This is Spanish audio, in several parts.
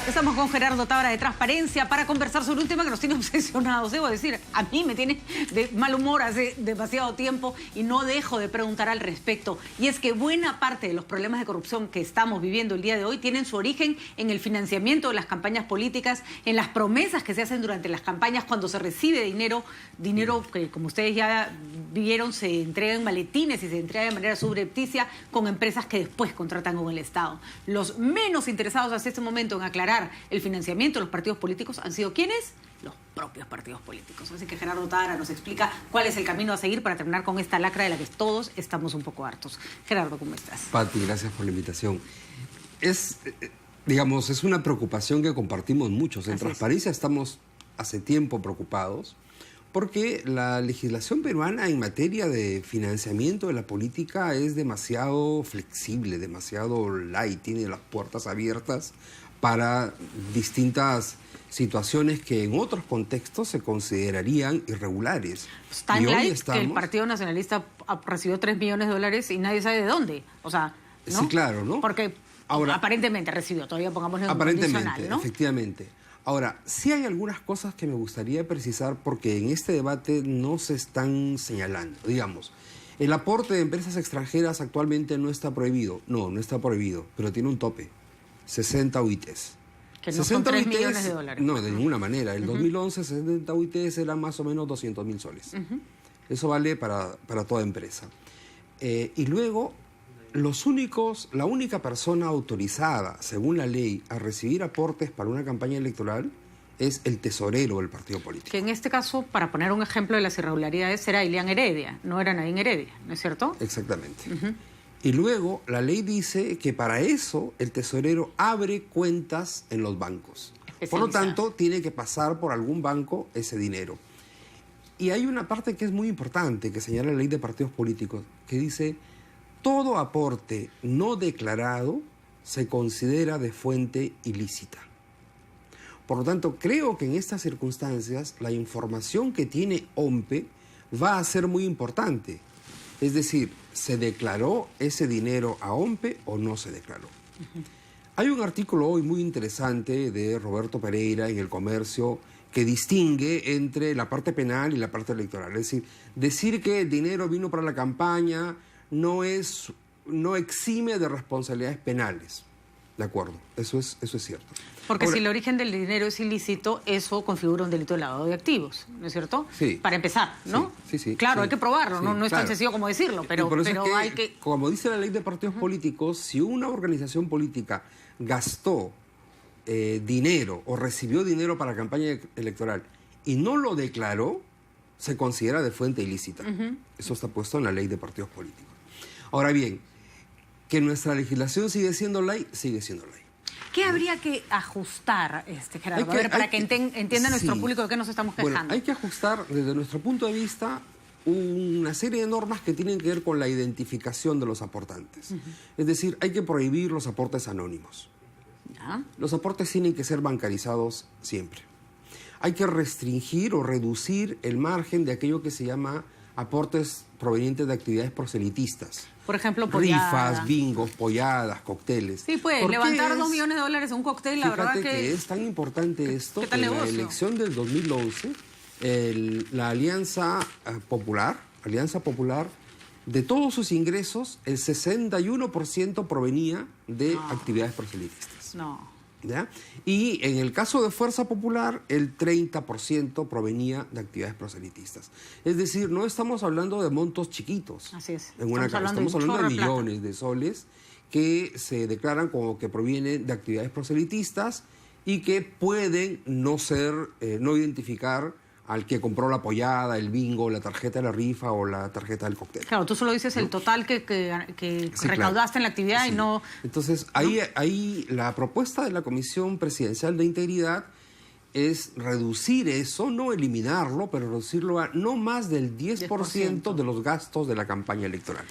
Estamos con Gerardo Tábara de Transparencia para conversar sobre un tema que nos tiene obsesionados. Debo decir, a mí me tiene de mal humor hace demasiado tiempo y no dejo de preguntar al respecto. Y es que buena parte de los problemas de corrupción que estamos viviendo el día de hoy tienen su origen en el financiamiento de las campañas políticas, en las promesas que se hacen durante las campañas cuando se recibe dinero que, como ustedes ya vieron, se entrega en maletines y se entrega de manera subrepticia con empresas que después contratan con el Estado. Los menos interesados hasta este momento en aclarar el financiamiento de los partidos políticos han sido ¿quiénes? Los propios partidos políticos. Así que Gerardo Tábara nos explica cuál es el camino a seguir para terminar con esta lacra de la que todos estamos un poco hartos. Gerardo, ¿cómo estás? Pati, gracias por la invitación. Es una preocupación que compartimos muchos. En Transparencia estamos hace tiempo preocupados porque la legislación peruana en materia de financiamiento de la política es demasiado flexible, demasiado light, tiene las puertas abiertas para distintas situaciones que en otros contextos se considerarían irregulares. Tan light que el Partido Nacionalista recibió $3 millones y nadie sabe de dónde. O sea, ¿no? Sí, claro, ¿no? Porque ahora, aparentemente recibió, todavía pongámosle un aparentemente, ¿no? Efectivamente. Ahora, sí hay algunas cosas que me gustaría precisar porque en este debate no se están señalando. Digamos, el aporte de empresas extranjeras actualmente no está prohibido. No está prohibido, pero tiene un tope. 60 UITs. Que no son $3 millones. No, de ninguna manera. En 2011, 60 UITs eran más o menos 200.000 soles. Eso vale para toda empresa. Y luego, la única persona autorizada, según la ley, a recibir aportes para una campaña electoral es el tesorero del partido político. Que en este caso, para poner un ejemplo de las irregularidades, era Ilian Heredia, no era Nadine Heredia, ¿no es cierto? Exactamente. Y luego la ley dice que para eso el tesorero abre cuentas en los bancos. Por lo tanto, tiene que pasar por algún banco ese dinero. Y hay una parte que es muy importante que señala la ley de partidos políticos, que dice: todo aporte no declarado se considera de fuente ilícita. Por lo tanto, creo que en estas circunstancias la información que tiene OMPE va a ser muy importante. Es decir, ¿se declaró ese dinero a OMPE o no se declaró? Hay un artículo hoy muy interesante de Roberto Pereira en El Comercio que distingue entre la parte penal y la parte electoral. Es decir que el dinero vino para la campaña no exime de responsabilidades penales. De acuerdo, eso es cierto. Porque ahora, si el origen del dinero es ilícito, eso configura un delito de lavado de activos, ¿no es cierto? Sí. Para empezar, ¿no? Sí. Claro, sí, hay que probarlo, sí, no es tan sencillo como decirlo, pero hay que... Como dice la ley de partidos políticos, si una organización política gastó dinero o recibió dinero para campaña electoral y no lo declaró, se considera de fuente ilícita. Eso está puesto en la ley de partidos políticos. Ahora bien, que nuestra legislación sigue siendo ley, sigue siendo ley. ¿Qué habría que ajustar, Gerardo? Para que entienda nuestro público de qué nos estamos quejando. Bueno, hay que ajustar, desde nuestro punto de vista, una serie de normas que tienen que ver con la identificación de los aportantes. Es decir, hay que prohibir los aportes anónimos. ¿Ya? Los aportes tienen que ser bancarizados siempre. Hay que restringir o reducir el margen de aquello que se llama aportes provenientes de actividades proselitistas. Por ejemplo, rifas, bingos, polladas, cócteles. Sí, pues, levantar $2 millones en un cóctel, la verdad que es tan importante esto que en la elección del 2011, la Alianza Popular, de todos sus ingresos, el 61% provenía de actividades proselitistas. ¿Ya? Y en el caso de Fuerza Popular, el 30% provenía de actividades proselitistas. Es decir, no estamos hablando de montos chiquitos. Así es. Estamos hablando de millones de soles que se declaran como que provienen de actividades proselitistas y que pueden no identificar al que compró la pollada, el bingo, la tarjeta de la rifa o la tarjeta del cóctel. Claro, tú solo dices el total que recaudaste en la actividad y no... Entonces, ahí la propuesta de la Comisión Presidencial de Integridad es reducir eso, no eliminarlo, pero reducirlo a no más del 10% de los gastos de la campaña electoral.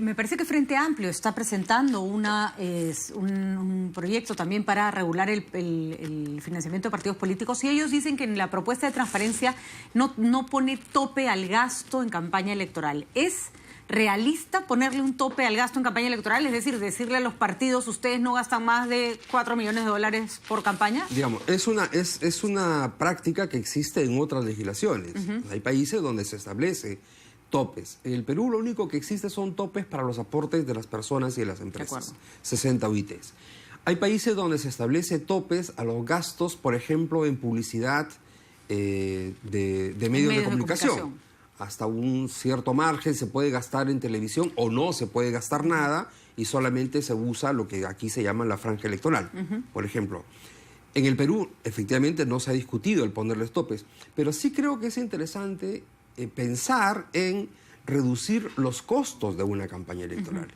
Me parece que Frente Amplio está presentando un proyecto también para regular el financiamiento de partidos políticos y ellos dicen que en la propuesta de transparencia no pone tope al gasto en campaña electoral. ¿Es realista ponerle un tope al gasto en campaña electoral? Es decir, decirle a los partidos, ustedes no gastan más de 4 millones de dólares por campaña. Digamos, es una práctica que existe en otras legislaciones. Hay países donde se establece topes. En el Perú lo único que existe son topes para los aportes de las personas y de las empresas. 60 UITs. Hay países donde se establece topes a los gastos, por ejemplo, en publicidad de medios de comunicación. Hasta un cierto margen se puede gastar en televisión o no se puede gastar nada y solamente se usa lo que aquí se llama la franja electoral, por ejemplo. En el Perú, efectivamente, no se ha discutido el ponerles topes, pero sí creo que es interesante pensar en reducir los costos de una campaña electoral.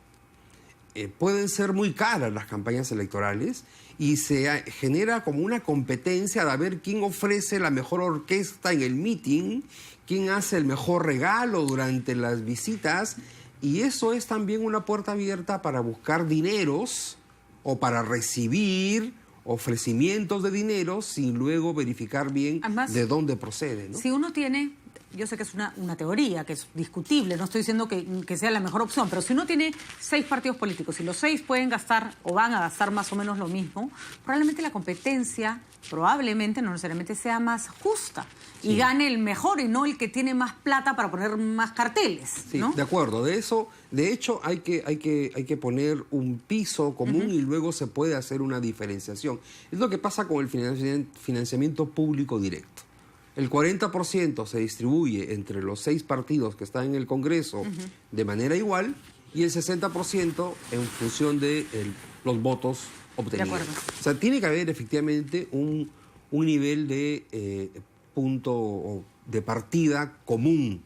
Pueden ser muy caras las campañas electorales y se genera como una competencia de ver quién ofrece la mejor orquesta en el meeting, quién hace el mejor regalo durante las visitas, y eso es también una puerta abierta para buscar dineros o para recibir ofrecimientos de dinero sin luego verificar bien además, de dónde procede, ¿no? Si uno tiene... Yo sé que es una teoría, que es discutible, no estoy diciendo que sea la mejor opción, pero si uno tiene 6 partidos políticos y los 6 pueden gastar o van a gastar más o menos lo mismo, probablemente la competencia, probablemente, no necesariamente sea más justa y gane el mejor y no el que tiene más plata para poner más carteles, ¿no? Sí, de acuerdo. De hecho, hay que poner un piso común y luego se puede hacer una diferenciación. Es lo que pasa con el financiamiento público directo. El 40% se distribuye entre los 6 partidos que están en el Congreso de manera igual y el 60% en función de los votos obtenidos. De acuerdo. O sea, tiene que haber efectivamente un nivel de punto de partida común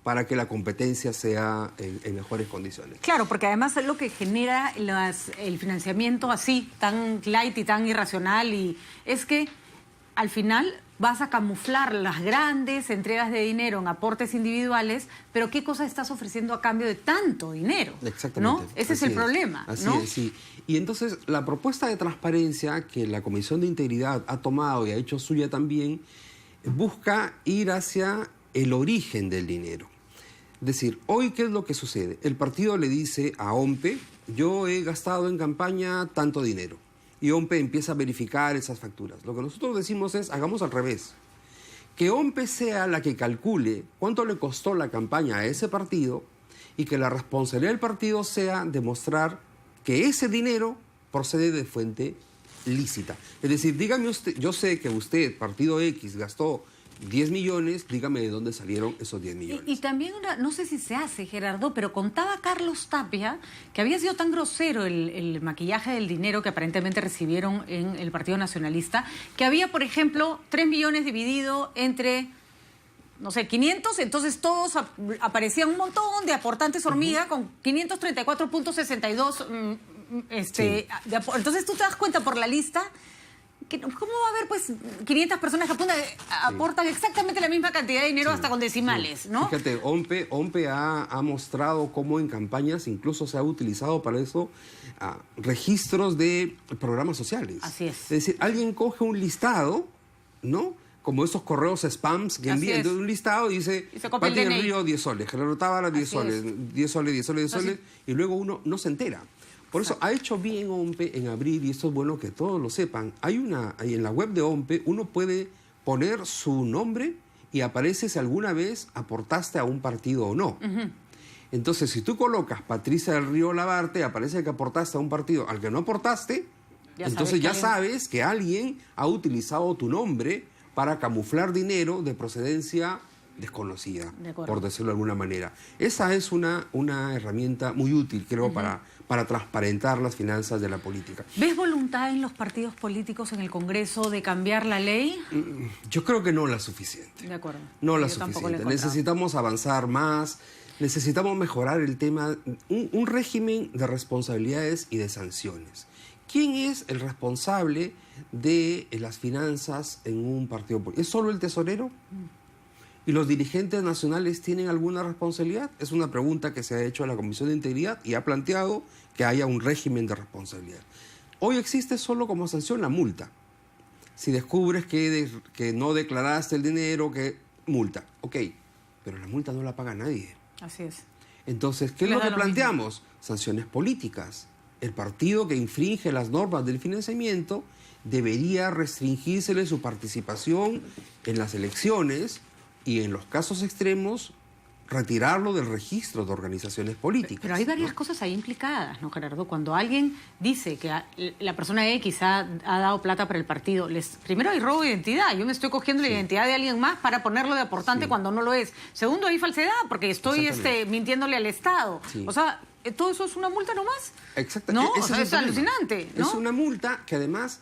para que la competencia sea en mejores condiciones. Claro, porque además es lo que genera el financiamiento así, tan light y tan irracional, y es que al final vas a camuflar las grandes entregas de dinero en aportes individuales, pero ¿qué cosa estás ofreciendo a cambio de tanto dinero? Exactamente. ¿No? Ese es el problema, Así ¿no? es, sí. Y entonces la propuesta de transparencia que la Comisión de Integridad ha tomado y ha hecho suya también, busca ir hacia el origen del dinero. Es decir, hoy, ¿qué es lo que sucede? El partido le dice a OMPE, yo he gastado en campaña tanto dinero. Y OMPE empieza a verificar esas facturas. Lo que nosotros decimos es, hagamos al revés. Que OMPE sea la que calcule cuánto le costó la campaña a ese partido y que la responsabilidad del partido sea demostrar que ese dinero procede de fuente lícita. Es decir, dígame usted, yo sé que usted, partido X, gastó 10 millones, dígame de dónde salieron esos 10 millones. Y también, no sé si se hace, Gerardo, pero contaba Carlos Tapia que había sido tan grosero el maquillaje del dinero que aparentemente recibieron en el Partido Nacionalista, que había, por ejemplo, 3 millones dividido entre, no sé, 500, entonces todos aparecían un montón de aportantes hormiga con 534.62. Entonces tú te das cuenta por la lista... ¿Cómo va a haber, pues, 500 personas que aportan exactamente la misma cantidad de dinero hasta con decimales, ¿no? Fíjate, OMPE ha mostrado cómo en campañas incluso se ha utilizado para eso registros de programas sociales. Así es. Es decir, alguien coge un listado, ¿no? Como esos correos spams que envían un listado y dice, Pati del Río, 10 soles, Gerardo Tábara, 10 soles, 10 soles, 10 soles, 10 soles, y luego uno no se entera. Por eso ha hecho bien OMPE en abrir, y esto es bueno que todos lo sepan, hay en la web de OMPE uno puede poner su nombre y aparece si alguna vez aportaste a un partido o no. Entonces, si tú colocas Patricia del Río Labarte, aparece que aportaste a un partido al que no aportaste, entonces ya sabes que alguien ha utilizado tu nombre para camuflar dinero de procedencia desconocida, por decirlo de alguna manera. Esa es una herramienta muy útil, creo, para transparentar las finanzas de la política. ¿Ves voluntad en los partidos políticos en el Congreso de cambiar la ley? Yo creo que no la suficiente. De acuerdo. No la suficiente. Necesitamos avanzar más, necesitamos mejorar el tema, un régimen de responsabilidades y de sanciones. ¿Quién es el responsable de las finanzas en un partido político? ¿Es solo el tesorero? ¿Y los dirigentes nacionales tienen alguna responsabilidad? Es una pregunta que se ha hecho a la Comisión de Integridad y ha planteado que haya un régimen de responsabilidad. Hoy existe solo como sanción la multa. Si descubres que no declaraste el dinero, que multa. Ok, pero la multa no la paga nadie. Así es. Entonces, ¿qué es lo que planteamos? Sanciones políticas. El partido que infringe las normas del financiamiento debería restringírsele su participación en las elecciones y, en los casos extremos, retirarlo del registro de organizaciones políticas. Pero hay varias cosas ahí implicadas, ¿no, Gerardo? Cuando alguien dice que la persona X ha dado plata para el partido, primero hay robo de identidad. Yo me estoy cogiendo la identidad de alguien más para ponerlo de aportante cuando no lo es. Segundo, hay falsedad, porque estoy mintiéndole al Estado. Sí. O sea, ¿todo eso es una multa nomás? Exacto. ¿No? O sea, es alucinante, ¿no? Es una multa que además...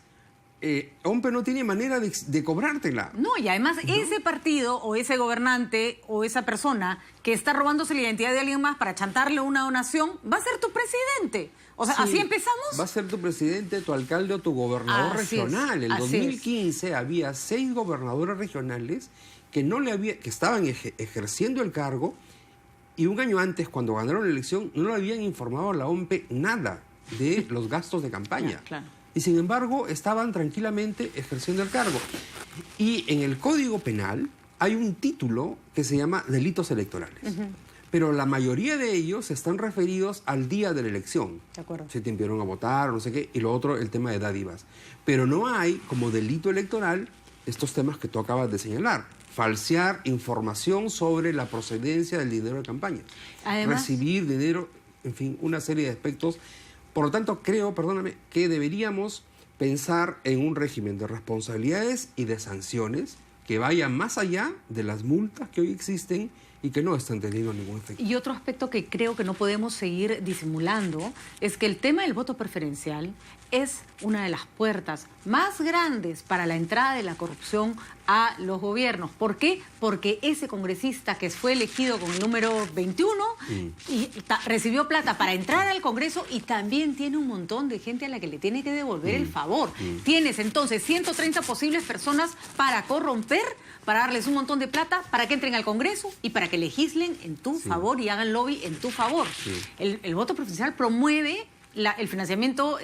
OMPE no tiene manera de cobrártela. No, y además ese partido o ese gobernante o esa persona que está robándose la identidad de alguien más para chantarle una donación, va a ser tu presidente. O sea, ¿así empezamos? Va a ser tu presidente, tu alcalde o tu gobernador regional. En 2015 había 6 gobernadores regionales que estaban ejerciendo el cargo, y un año antes, cuando ganaron la elección, no le habían informado a la OMPE nada de los gastos de campaña. Claro. Y sin embargo, estaban tranquilamente ejerciendo el cargo. Y en el Código Penal hay un título que se llama delitos electorales. Pero la mayoría de ellos están referidos al día de la elección. De acuerdo. Si te impidieron a votar, no sé qué. Y lo otro, el tema de dádivas. Pero no hay como delito electoral estos temas que tú acabas de señalar. Falsear información sobre la procedencia del dinero de campaña. Además, recibir dinero, en fin, una serie de aspectos. Por lo tanto, creo, perdóname, que deberíamos pensar en un régimen de responsabilidades y de sanciones que vaya más allá de las multas que hoy existen y que no están teniendo ningún efecto. Y otro aspecto que creo que no podemos seguir disimulando es que el tema del voto preferencial es una de las puertas más grandes para la entrada de la corrupción a los gobiernos. ¿Por qué? Porque ese congresista que fue elegido con el número 21 y recibió plata para entrar al Congreso, y también tiene un montón de gente a la que le tiene que devolver el favor. Tienes entonces 130 posibles personas para corromper, para darles un montón de plata, para que entren al Congreso y para que legislen en tu favor y hagan lobby en tu favor. El voto preferencial promueve el financiamiento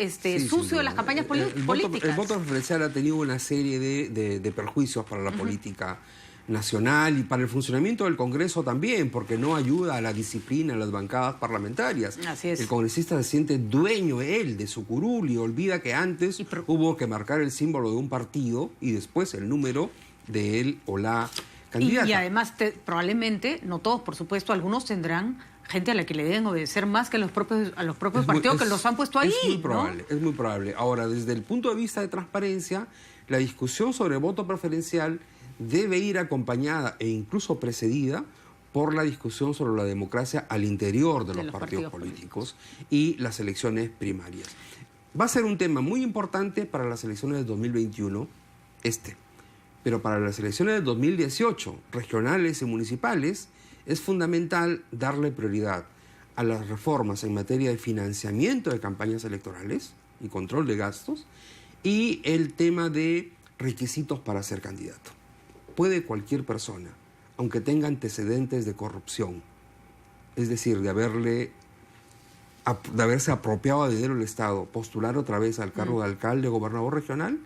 sucio de las campañas políticas. El voto preferencial ha tenido una serie de perjuicios para la política nacional y para el funcionamiento del Congreso también, porque no ayuda a la disciplina en las bancadas parlamentarias. Así es. El congresista se siente dueño él de su curul y olvida que antes hubo que marcar el símbolo de un partido y después el número de él o la candidata. Y además, probablemente, no todos, por supuesto, algunos tendrán gente a la que le deben obedecer más que a los propios partidos que los han puesto ahí. Es muy probable, ¿no? Es muy probable. Ahora, desde el punto de vista de transparencia, la discusión sobre voto preferencial debe ir acompañada e incluso precedida por la discusión sobre la democracia al interior de los partidos políticos y las elecciones primarias. Va a ser un tema muy importante para las elecciones de 2021, pero para las elecciones de 2018, regionales y municipales, es fundamental darle prioridad a las reformas en materia de financiamiento de campañas electorales y control de gastos, y el tema de requisitos para ser candidato. Puede cualquier persona, aunque tenga antecedentes de corrupción, es decir, de haberse apropiado de dinero del Estado, postular otra vez al cargo de alcalde o gobernador regional.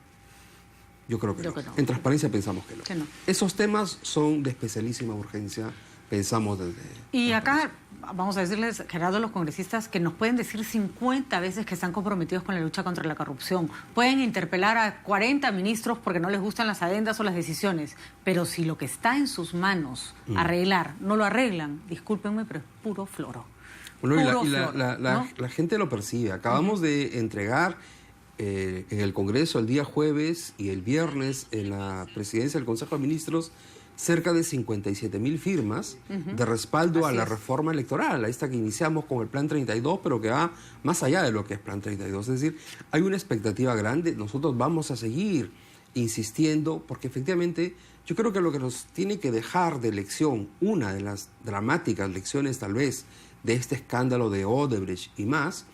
Yo creo que no. En transparencia pensamos que no. Esos temas son de especialísima urgencia, pensamos desde... Y acá vamos a decirles, Gerardo, a los congresistas que nos pueden decir 50 veces que están comprometidos con la lucha contra la corrupción. Pueden interpelar a 40 ministros porque no les gustan las adendas o las decisiones. Pero si lo que está en sus manos arreglar, no lo arreglan, discúlpenme, pero es puro floro. Bueno, la gente lo percibe. Acabamos de entregar en el Congreso el día jueves y el viernes en la presidencia del Consejo de Ministros cerca de 57.000 firmas de respaldo a la reforma electoral, a esta que iniciamos con el Plan 32, pero que va más allá de lo que es Plan 32. Es decir, hay una expectativa grande. Nosotros vamos a seguir insistiendo, porque efectivamente yo creo que lo que nos tiene que dejar de lección, una de las dramáticas lecciones tal vez de este escándalo de Odebrecht y más,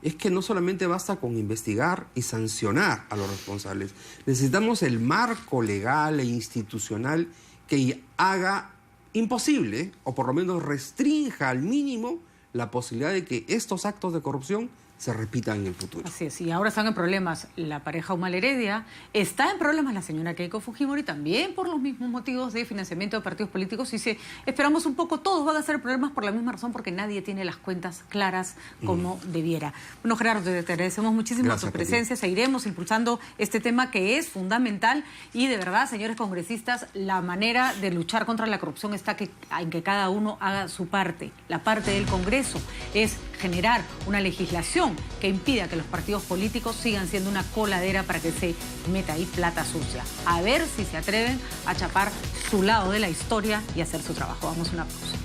es que no solamente basta con investigar y sancionar a los responsables. Necesitamos el marco legal e institucional que haga imposible, o por lo menos restrinja al mínimo, la posibilidad de que estos actos de corrupción se repitan en el futuro. Así es, y ahora están en problemas la pareja Humala Heredia, está en problemas la señora Keiko Fujimori también por los mismos motivos de financiamiento de partidos políticos, y si esperamos un poco, todos van a ser problemas por la misma razón, porque nadie tiene las cuentas claras como debiera. Bueno, Gerardo, te agradecemos muchísimo tu presencia, seguiremos impulsando este tema que es fundamental, y de verdad, señores congresistas, la manera de luchar contra la corrupción está en que cada uno haga su parte. La parte del Congreso es generar una legislación que impida que los partidos políticos sigan siendo una coladera para que se meta ahí plata sucia. A ver si se atreven a chapar su lado de la historia y hacer su trabajo. Vamos a una pausa.